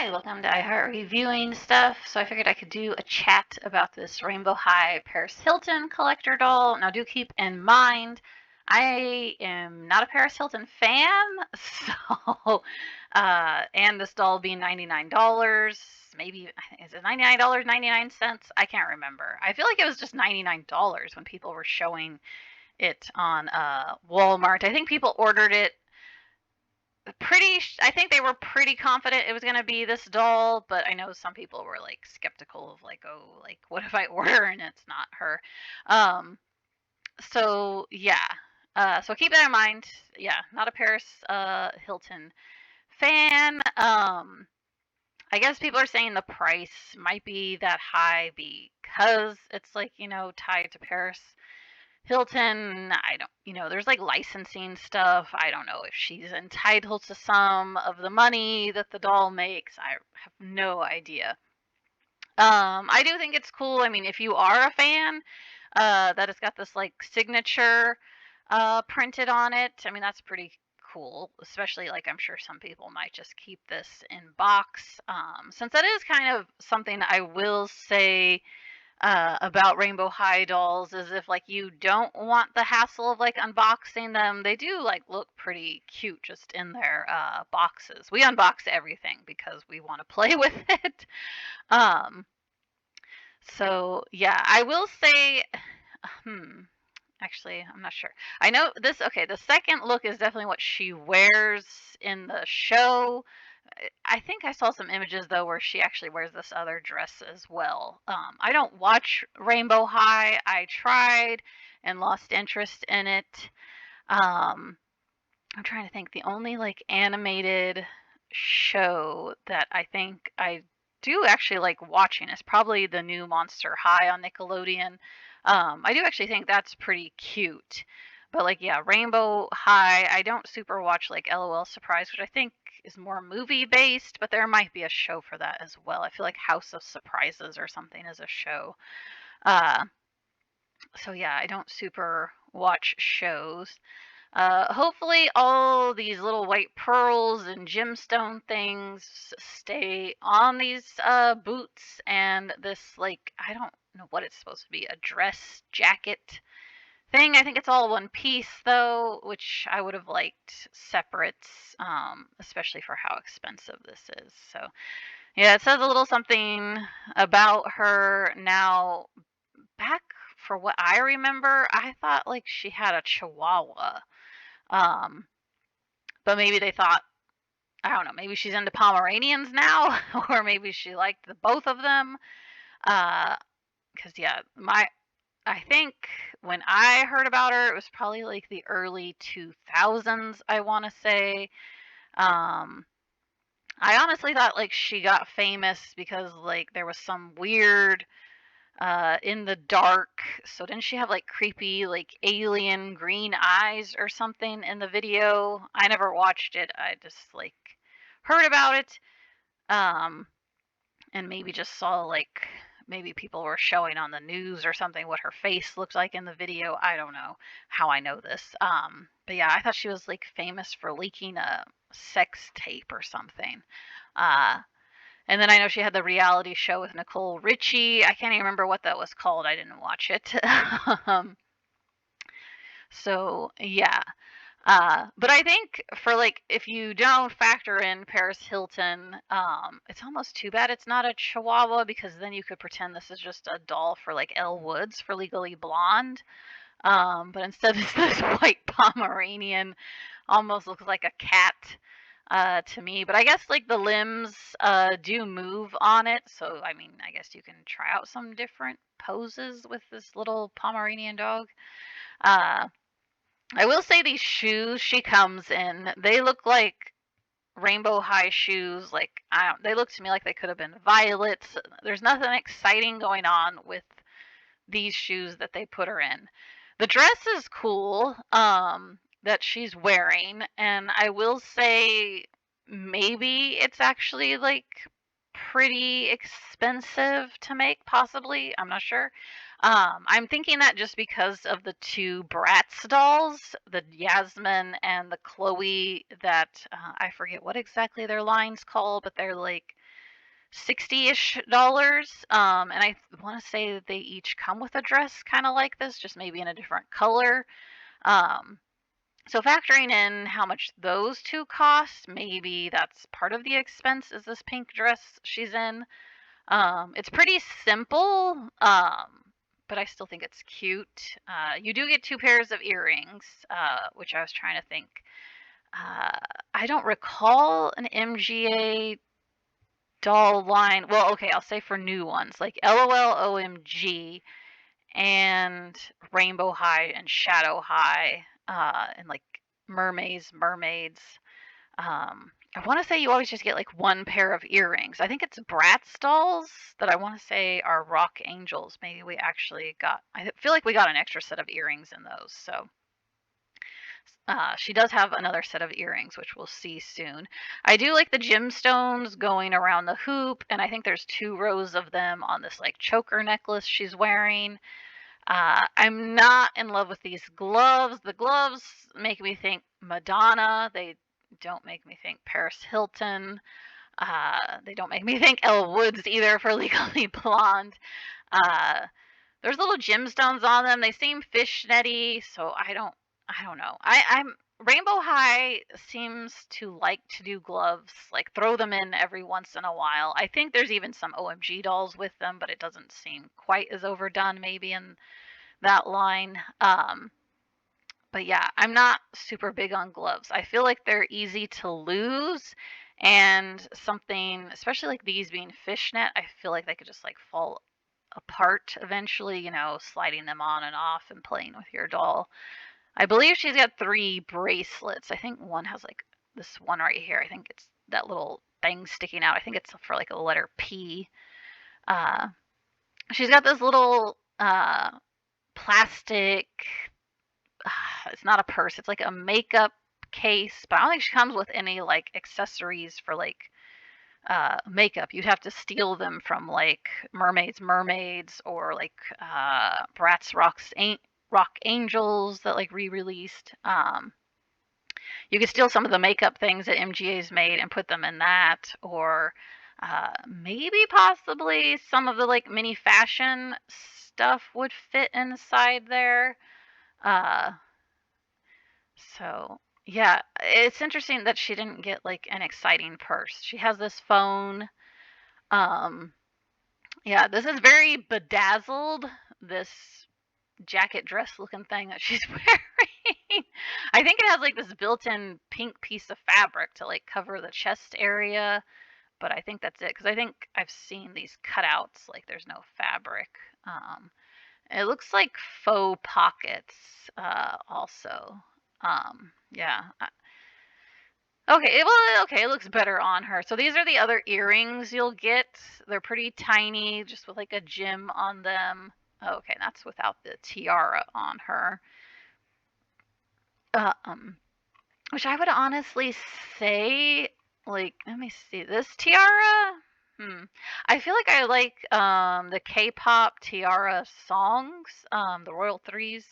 Hi, welcome to iHeart Reviewing Stuff. So I figured I could do a chat about this Rainbow High Paris Hilton collector doll. Now do keep in mind, I am not a Paris Hilton fan, so and this doll being $99, maybe is it $99.99? I can't remember. I feel like it was just $99 when people were showing it on Walmart. I think people ordered it I think they were pretty confident it was going to be this doll, but I know some people were like skeptical of like, oh, like what if I order and it's not her. um so yeah, so keep that in mind. Yeah, not a Paris Hilton fan. I guess people are saying the price might be that high because it's like, tied to Paris Hilton. I don't, there's like licensing stuff. I don't know if she's entitled to some of the money that the doll makes. I have no idea. I do think it's cool. I mean, if you are a fan, that it's got this like signature printed on it. I mean, that's pretty cool, especially like I'm sure some people might just keep this in box. Since that is kind of something I will say about Rainbow High dolls is if like you don't want the hassle of like unboxing them, they do like look pretty cute just in their boxes. We unbox everything because we want to play with it. Um, so yeah, I will say, hmm, actually, I'm not sure. I know this. Okay, the second look is definitely what she wears in the show. I think I saw some images though where she actually wears this other dress as well. I don't watch Rainbow High. I tried and lost interest in it. Um, I'm trying to think. The only like animated show that I think I do actually like watching is probably the new Monster High on Nickelodeon. I do actually think that's pretty cute. But like, yeah, Rainbow High, I don't super watch like LOL Surprise, which I think is more movie based, but there might be a show for that as well. I feel like House of Surprises or something is a show. Uh, so yeah, I don't super watch shows. Hopefully, all these little white pearls and gemstone things stay on these boots and this, like, I don't know what it's supposed to be, a dress jacket thing. I think it's all one piece, though, which I would have liked separate, especially for how expensive this is. So, yeah, it says a little something about her now. Back for what I remember, I thought like she had a chihuahua. Um, but maybe they thought, I don't know, maybe she's into Pomeranians now, or maybe she liked the both of them. Because yeah, I think when I heard about her, it was probably like the early 2000s, I want to say. Um, I honestly thought like she got famous because like there was some weird in the dark. So didn't she have like creepy like alien green eyes or something in the video? I never watched it. I just like heard about it. Um and maybe just saw like maybe people were showing on the news or something what her face looked like in the video. I don't know how I know this. But yeah, I thought she was like famous for leaking a sex tape or something. Uh and then I know she had the reality show with Nicole Richie. I can't even remember what that was called. I didn't watch it. um, so yeah. But I think for like if you don't factor in Paris Hilton, it's almost too bad it's not a Chihuahua because then you could pretend this is just a doll for like Elle Woods for Legally Blonde. But instead it's this white Pomeranian, almost looks like a cat to me. But I guess like the limbs do move on it, so I mean, I guess you can try out some different poses with this little Pomeranian dog. Uh, I will say these shoes she comes in, they look like rainbow high shoes. Like I don't, they look to me like they could have been violets. There's nothing exciting going on with these shoes that they put her in. The dress is cool, that she's wearing, and I will say maybe it's actually like pretty expensive to make, possibly. I'm not sure. I'm thinking that just because of the two Bratz dolls, the Yasmin and the Chloe, that I forget what exactly their line's called, but they're like $60-ish dollars. And I want to say that they each come with a dress kind of like this, just maybe in a different color. Um, so factoring in how much those two cost, maybe that's part of the expense is this pink dress she's in. It's pretty simple, but I still think it's cute. You do get two pairs of earrings, which I was trying to think. Uh, I don't recall an MGA doll line. Well, okay, I'll say for new ones like LOL OMG and Rainbow High and Shadow High, and like mermaids. I want to say you always just get like one pair of earrings. I think it's Bratz dolls that I want to say are Rock Angels. Maybe we actually got, I feel like we got an extra set of earrings in those. So she does have another set of earrings, which we'll see soon. I do like the gemstones going around the hoop, and I think there's 2 rows of them on this like choker necklace she's wearing. I'm not in love with these gloves. The gloves make me think Madonna. They don't make me think Paris Hilton. They don't make me think Elle Woods either for Legally Blonde. Uh, there's little gemstones on them. They seem fishnetty, so I don't know. I'm Rainbow High seems to like to do gloves, like throw them in every once in a while. I think there's even some OMG dolls with them, but it doesn't seem quite as overdone maybe in that line. But yeah, I'm not super big on gloves. I feel like they're easy to lose, and something, especially like these being fishnet, I feel like they could just like fall apart eventually, sliding them on and off and playing with your doll. I believe she's got 3 bracelets. I think one has like this one right here. I think it's that little thing sticking out. I think it's for like a letter P. Uh, she's got this little plastic, it's not a purse, it's like a makeup case, but I don't think she comes with any like accessories for like makeup. You'd have to steal them from like mermaids or like Bratz Rock Angels that like re-released. You could steal some of the makeup things that MGA's made and put them in that, or maybe possibly some of the like mini fashion stuff would fit inside there. Uh, so yeah, it's interesting that she didn't get like an exciting purse. She has this phone. Um, yeah, this is very bedazzled. This jacket dress looking thing that she's wearing. I think it has like this built-in pink piece of fabric to like cover the chest area, but I think that's it because I think I've seen these cutouts like there's no fabric. It looks like faux pockets also. Yeah. Okay, it looks better on her. So these are the other earrings you'll get. They're pretty tiny, just with like a gem on them. Okay, that's without the tiara on her. Um, which I would honestly say, like, let me see, this tiara. I feel like I like the K-pop tiara songs, the Royal Threes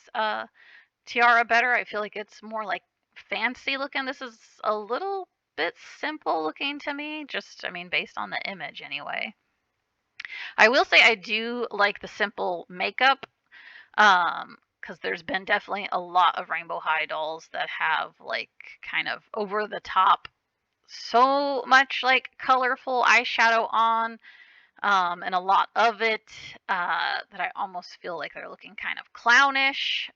tiara better. I feel like it's more like fancy looking. This is a little bit simple looking to me, just I mean based on the image anyway. I will say I do like the simple makeup, because there's been definitely a lot of Rainbow High dolls that have like kind of over the top so much like colorful eyeshadow on, and a lot of it that I almost feel like they're looking kind of clownish.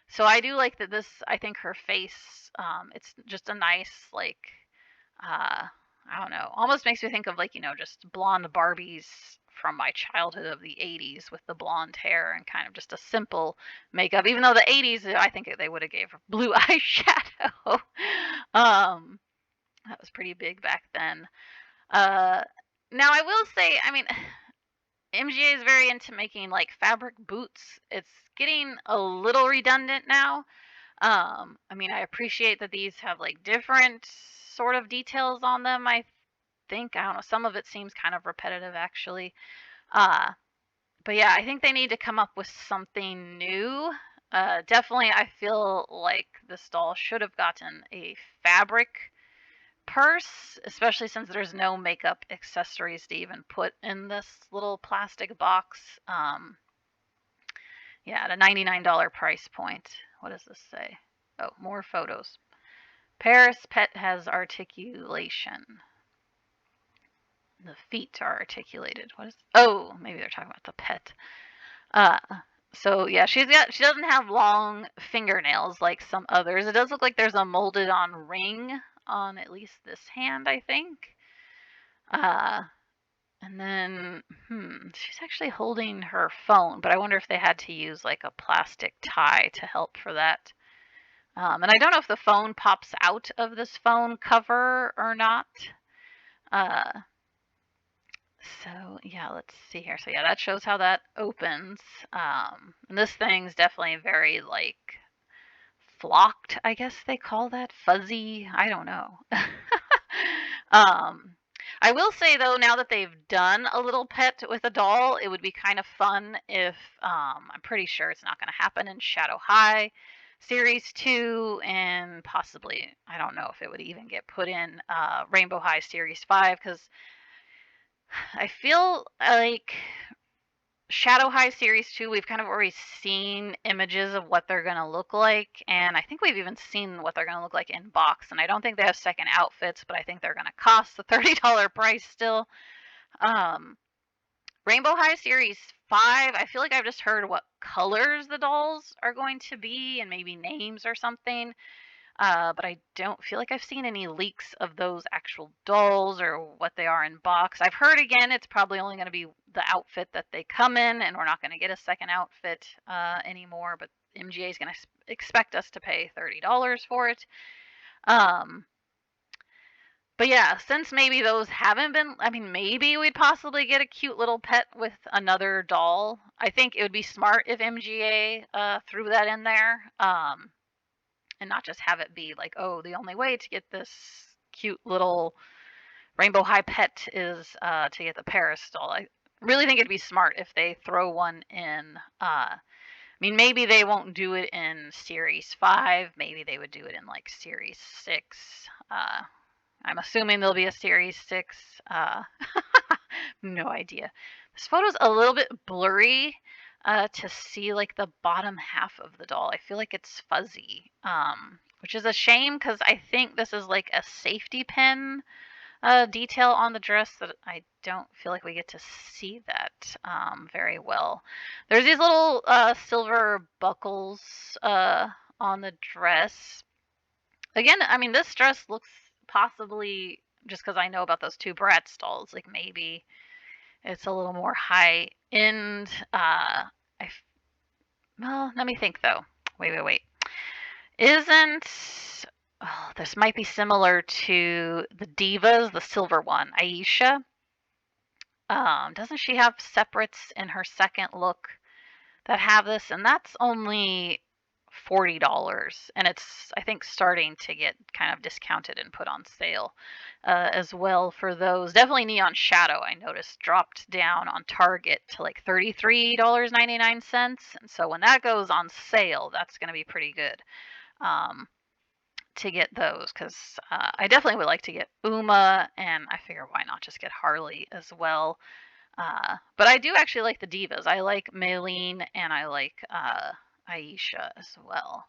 So I do like that this, I think her face, it's just a nice, like, uh, I don't know, almost makes me think of like, just blonde Barbies from my childhood of the 80s with the blonde hair and kind of just a simple makeup, even though the 80s, I think they would have gave her blue eyeshadow. um, that was pretty big back then. Uh, now I will say, I mean, MGA is very into making like fabric boots. It's getting a little redundant now. I mean, I appreciate that these have like different sort of details on them. I think I don't know. Some of it seems kind of repetitive, actually. Uh, but yeah, I think they need to come up with something new. Definitely, I feel like this doll should have gotten a fabric purse, especially since there's no makeup accessories to even put in this little plastic box. Yeah, at a $99 price point. What does this say? Oh, more photos. Paris pet has articulation. The feet are articulated. What is? Oh, maybe they're talking about the pet. Uh, so yeah, she doesn't have long fingernails like some others. It does look like there's a molded on ring on at least this hand, I think. Uh, and then, she's actually holding her phone, but I wonder if they had to use like a plastic tie to help for that. And I don't know if the phone pops out of this phone cover or not. Uh, so yeah, let's see here. So yeah, that shows how that opens. And this thing's definitely very like flocked, I guess they call that. Fuzzy, I don't know. um, I will say though, now that they've done a little pet with a doll, it would be kind of fun if I'm pretty sure it's not going to happen in Shadow High Series 2, and possibly, I don't know if it would even get put in Rainbow High Series 5, because I feel like Shadow High Series 2, we've kind of already seen images of what they're going to look like, and I think we've even seen what they're going to look like in box, and I don't think they have second outfits, but I think they're going to cost the $30 price still. Rainbow High Series 5, I feel like I've just heard what colors the dolls are going to be and maybe names or something. But I don't feel like I've seen any leaks of those actual dolls or what they are in box. I've heard again it's probably only going to be the outfit that they come in, and we're not going to get a second outfit anymore. But MGA is going to expect us to pay $30 for it. But yeah, since maybe those haven't been, I mean, maybe we'd possibly get a cute little pet with another doll. I think it would be smart if MGA threw that in there. And not just have it be like, oh, the only way to get this cute little Rainbow High pet is to get the Paris doll. I really think it'd be smart if they throw one in. I mean, maybe they won't do it in Series 5. Maybe they would do it in like Series 6. I'm assuming there'll be a Series 6. No idea. This photo's a little bit blurry to see like the bottom half of the doll. I feel like it's fuzzy, which is a shame because I think this is like a safety pin detail on the dress that I don't feel like we get to see that very well. There's these little silver buckles on the dress. Again, I mean, this dress looks possibly, just because I know about those two Bratz dolls, like maybe it's a little more high end. Well, let me think though. Wait. Isn't this might be similar to the Divas, the silver one, Aisha? Doesn't she have separates in her second look that have this? And that's only $40, and it's, I think, starting to get kind of discounted and put on sale as well for those. Definitely Neon Shadow, I noticed, dropped down on Target to like $33.99, and so when that goes on sale, that's going to be pretty good to get those, because I definitely would like to get Uma, and I figure why not just get Harley as well. But I do actually like the Divas. I like Maylene, and I like Aisha as well.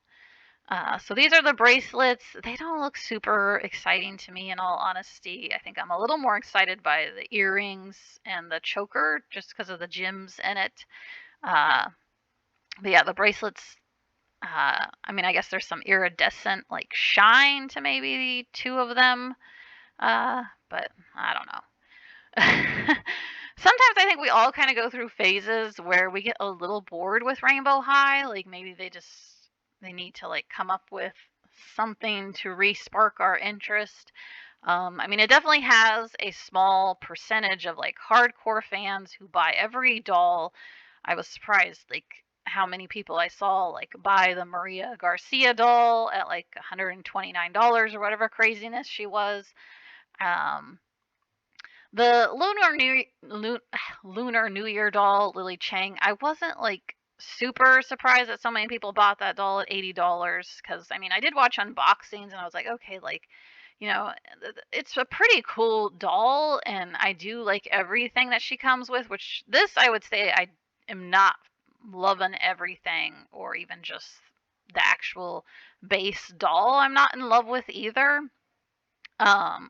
So these are the bracelets. They don't look super exciting to me, in all honesty. I think I'm a little more excited by the earrings and the choker just because of the gems in it. But yeah, the bracelets, I mean, I guess there's some iridescent like shine to maybe two of them. But I don't know. Sometimes I think we all kind of go through phases where we get a little bored with Rainbow High. Like maybe they need to like come up with something to re-spark our interest. I mean, it definitely has a small percentage of like hardcore fans who buy every doll. I was surprised like how many people I saw like buy the Maria Garcia doll at like $129 or whatever craziness she was. Um, the Lunar New Year doll, Lily Chang, I wasn't like super surprised that so many people bought that doll at $80, because I mean, I did watch unboxings and I was like, okay, like, you know, it's a pretty cool doll, and I do like everything that she comes with, which this I would say I am not loving everything, or even just the actual base doll I'm not in love with either.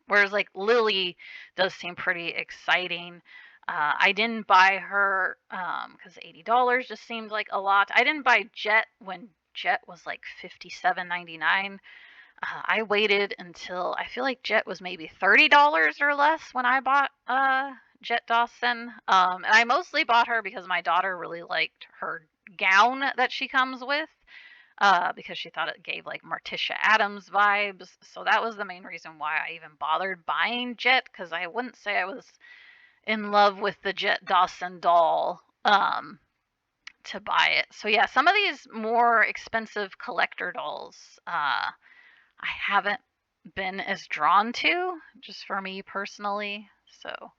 Whereas like Lily does seem pretty exciting. I didn't buy her because $80 just seemed like a lot. I didn't buy Jet when Jet was like 57.99. I waited until I feel like Jet was maybe $30 or less when I bought Jet Dawson. And I mostly bought her because my daughter really liked her gown that she comes with, because she thought it gave like Morticia Adams vibes. So that was the main reason why I even bothered buying Jet, because I wouldn't say I was in love with the Jet Dawson doll to buy it. So yeah, some of these more expensive collector dolls, I haven't been as drawn to, just for me personally. So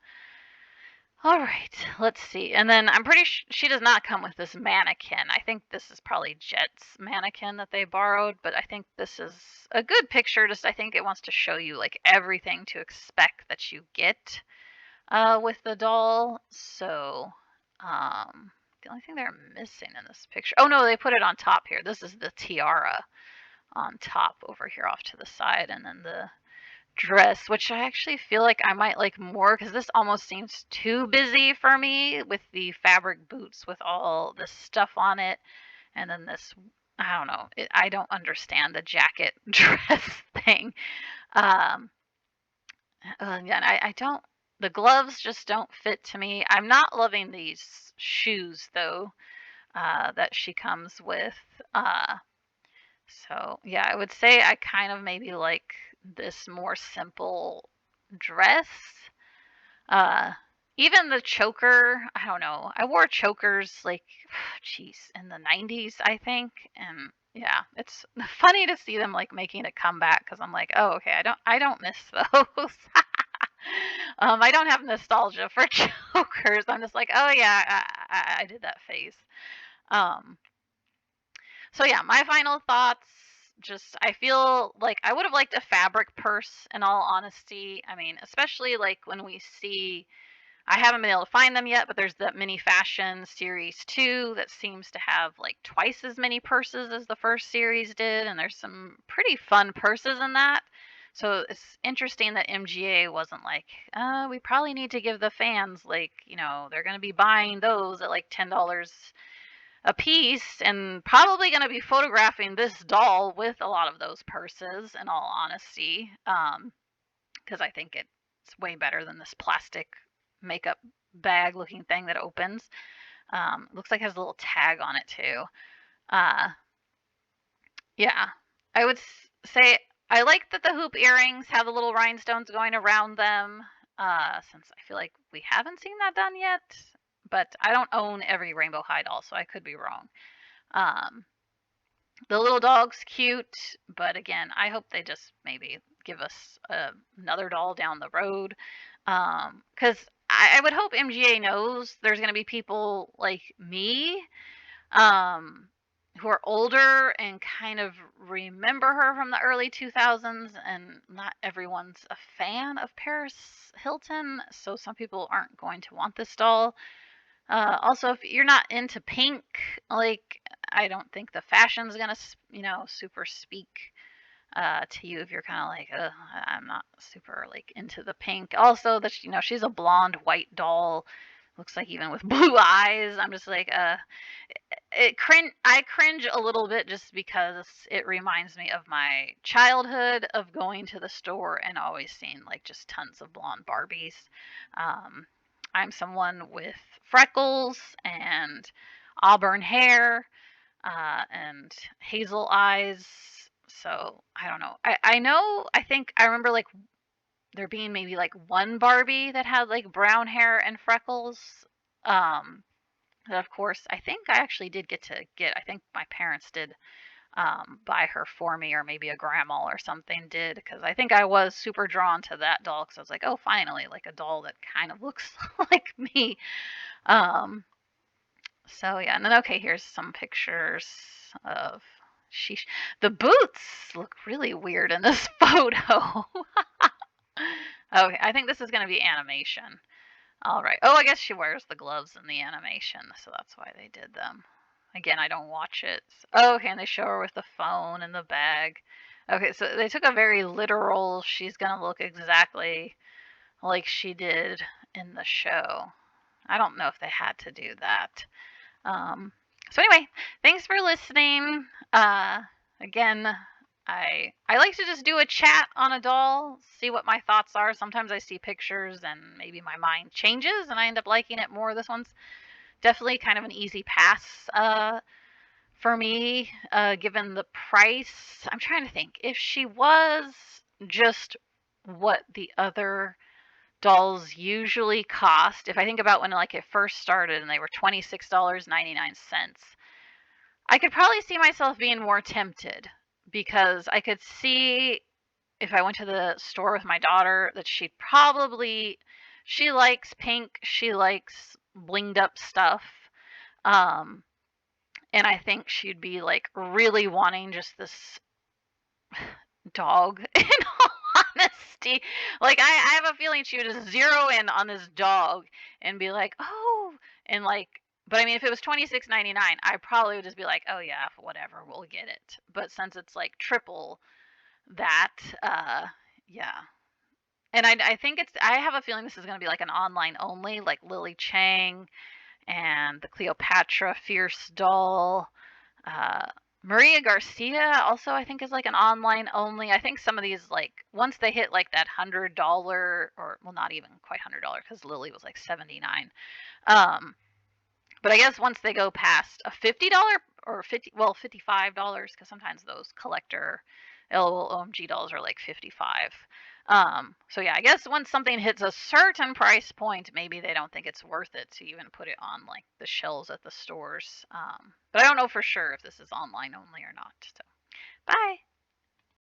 all right, let's see. And then I'm pretty sure she does not come with this mannequin. I think this is probably Jet's mannequin that they borrowed, but I think this is a good picture. Just I think it wants to show you like everything to expect that you get with the doll. So the only thing they're missing in this picture. Oh no, they put it on top here. This is the tiara on top over here off to the side, and then the dress, which I actually feel like I might like more because this almost seems too busy for me with the fabric boots with all this stuff on it. And then this, I don't know, I don't understand the jacket dress thing. Um, yeah, I don't, the gloves just don't fit to me. I'm not loving these shoes though, that she comes with. So yeah, I would say I kind of maybe like this more simple dress. Uh, Even the choker, I don't know. I wore chokers like, jeez, in the 90s, I think, and yeah, it's funny to see them like making a comeback because I'm like, oh, okay, I don't miss those. I don't have nostalgia for chokers. I'm just like, oh yeah, I did that phase. Um, so yeah, my final thoughts. Just I feel like I would have liked a fabric purse in all honesty. I mean, especially like when we see I haven't been able to find them yet, but there's that mini fashion series 2 that seems to have like twice as many purses as the first series did, and there's some pretty fun purses in that. So it's interesting that MGA wasn't like, we probably need to give the fans like, they're going to be buying those at like $10 a piece and probably going to be photographing this doll with a lot of those purses in all honesty, because I think it's way better than this plastic makeup bag looking thing that opens. Looks like it has a little tag on it too. uh yeah, I would say I like that the hoop earrings have the little rhinestones going around them, since I feel like we haven't seen that done yet, but I don't own every rainbow high doll, so I could be wrong. um the little dog's cute, but again, I hope they just maybe give us another doll down the road. Because I would hope MGA knows there's going to be people like me, um, who are older and kind of remember her from the early 2000s, and not everyone's a fan of Paris Hilton, so some people aren't going to want this doll. Also, if you're not into pink, like I don't think the fashion's gonna, super speak to you if you're kind of like, I'm not super like into the pink. Also, that she's a blonde white doll. Looks like even with blue eyes. I'm just like, I cringe a little bit just because it reminds me of my childhood of going to the store and always seeing like just tons of blonde Barbies. Um, I'm someone with freckles and auburn hair, and hazel eyes. So I don't know. I know. I think I remember like there being maybe like one Barbie that had like brown hair and freckles. Um, and of course, I think I actually did get to get. I think my parents did buy her for me, or maybe a grandma or something did, because I think I was super drawn to that doll because I was like, oh, finally, like a doll that kind of looks like me. Um, so yeah, and then okay, here's some pictures of. Sheesh. The boots look really weird in this photo. Okay, I think this is gonna be animation. All right. Oh, I guess she wears the gloves in the animation, so that's why they did them. Again, I don't watch it. Oh, okay, and they show her with the phone and the bag. Okay, so they took a very literal, she's gonna look exactly like she did in the show. I don't know if they had to do that. Um, so anyway, thanks for listening. Again, I like to just do a chat on a doll, see what my thoughts are. Sometimes I see pictures and maybe my mind changes and I end up liking it more. This one's definitely kind of an easy pass for me, given the price. I'm trying to think if she was just what the other dolls usually cost. If I think about when like it first started and they were $26.99, I could probably see myself being more tempted because I could see if I went to the store with my daughter that she likes pink, she likes blinged up stuff. Um and I think she'd be like really wanting just this dog in all honesty. Like I have a feeling she would just zero in on this dog and be like, "Oh," and like but I mean if it was 26.99, I probably would just be like, "Oh yeah, whatever, we'll get it." But since it's like triple that, yeah. And I think I have a feeling this is going to be like an online only, like Lily Chang and the Cleopatra Fierce doll. Uh, Maria Garcia also I think is like an online only. I think some of these like once they hit like that $100 or well not even quite $100 because Lily was like 79. Um, but I guess once they go past a $50 or $55 because sometimes those collector LOL OMG dolls are like 55. So yeah, I guess once something hits a certain price point, maybe they don't think it's worth it to even put it on like the shelves at the stores. But I don't know for sure if this is online only or not. So bye.